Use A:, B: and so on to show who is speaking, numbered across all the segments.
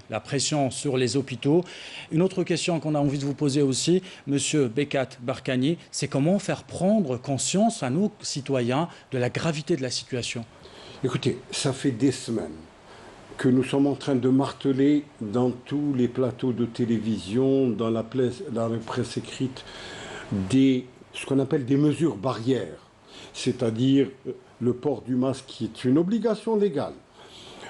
A: la pression sur les hôpitaux. Une autre question qu'on a envie de vous poser aussi, Monsieur Bekat Barkani, c'est comment faire prendre conscience à nos citoyens de la gravité de la situation?
B: Écoutez, ça fait des semaines que nous sommes en train de marteler dans tous les plateaux de télévision, dans la presse écrite, ce qu'on appelle des mesures barrières, c'est-à-dire le port du masque qui est une obligation légale,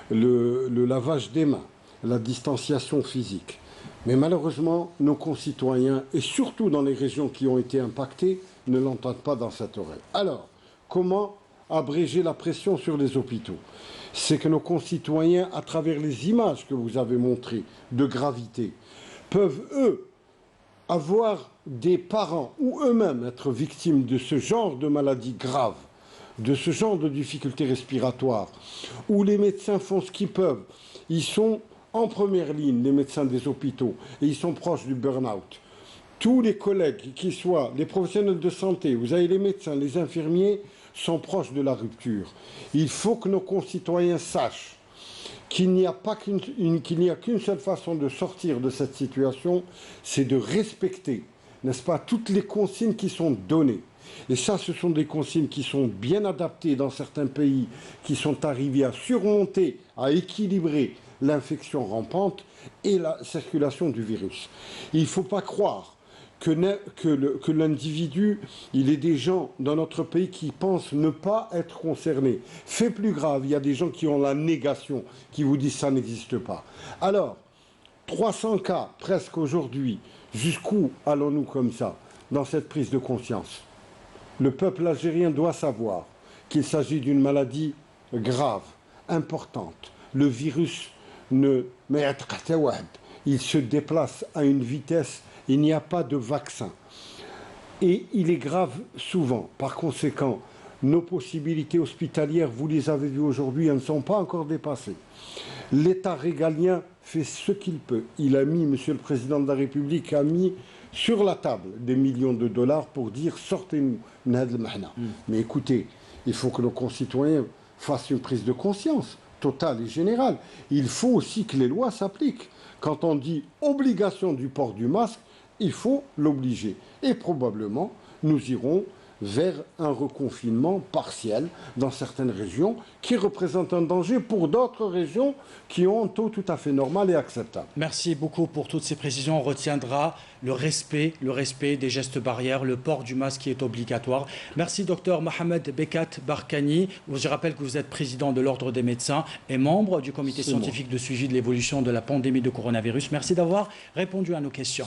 B: le lavage des mains, la distanciation physique. Mais malheureusement, nos concitoyens, et surtout dans les régions qui ont été impactées, ne l'entendent pas dans cette oreille. Alors, comment abréger la pression sur les hôpitaux? C'est que nos concitoyens, à travers les images que vous avez montrées de gravité, peuvent, eux, avoir des parents ou eux-mêmes être victimes de ce genre de maladies graves, de ce genre de difficultés respiratoires, où les médecins font ce qu'ils peuvent. Ils sont en première ligne, les médecins des hôpitaux, et ils sont proches du burn-out. Tous les collègues, qui soient les professionnels de santé, vous avez les médecins, les infirmiers, sont proches de la rupture. Il faut que nos concitoyens sachent qu'il n'y a qu'une seule façon de sortir de cette situation, c'est de respecter, n'est-ce pas, toutes les consignes qui sont données. Et ça, ce sont des consignes qui sont bien adaptées dans certains pays, qui sont arrivés à surmonter, à équilibrer l'infection rampante et la circulation du virus. Il ne faut pas croire que l'individu, il est des gens dans notre pays qui pensent ne pas être concernés. Fait plus grave, il y a des gens qui ont la négation, qui vous disent ça n'existe pas. Alors, 300 cas presque aujourd'hui, jusqu'où allons-nous comme ça, dans cette prise de conscience? Le peuple algérien doit savoir qu'il s'agit d'une maladie grave, importante. Le virus il se déplace à une vitesse, il n'y a pas de vaccin. Et il est grave souvent. Par conséquent, nos possibilités hospitalières, vous les avez vues aujourd'hui, elles ne sont pas encore dépassées. L'État régalien fait ce qu'il peut. Il a mis, Monsieur le Président de la République, a mis sur la table des millions de dollars pour dire sortez-nous. Mais écoutez, il faut que nos concitoyens fassent une prise de conscience totale et générale. Il faut aussi que les lois s'appliquent. Quand on dit obligation du port du masque, il faut l'obliger. Et probablement, nous irons vers un reconfinement partiel dans certaines régions qui représentent un danger pour d'autres régions qui ont un taux tout à fait normal et acceptable.
A: Merci beaucoup pour toutes ces précisions. On retiendra le respect des gestes barrières, le port du masque qui est obligatoire. Merci Dr Mohamed Bekat Barkani. Je rappelle que vous êtes président de l'Ordre des médecins et membre du comité scientifique de suivi de l'évolution de la pandémie de coronavirus. Merci d'avoir répondu à nos questions.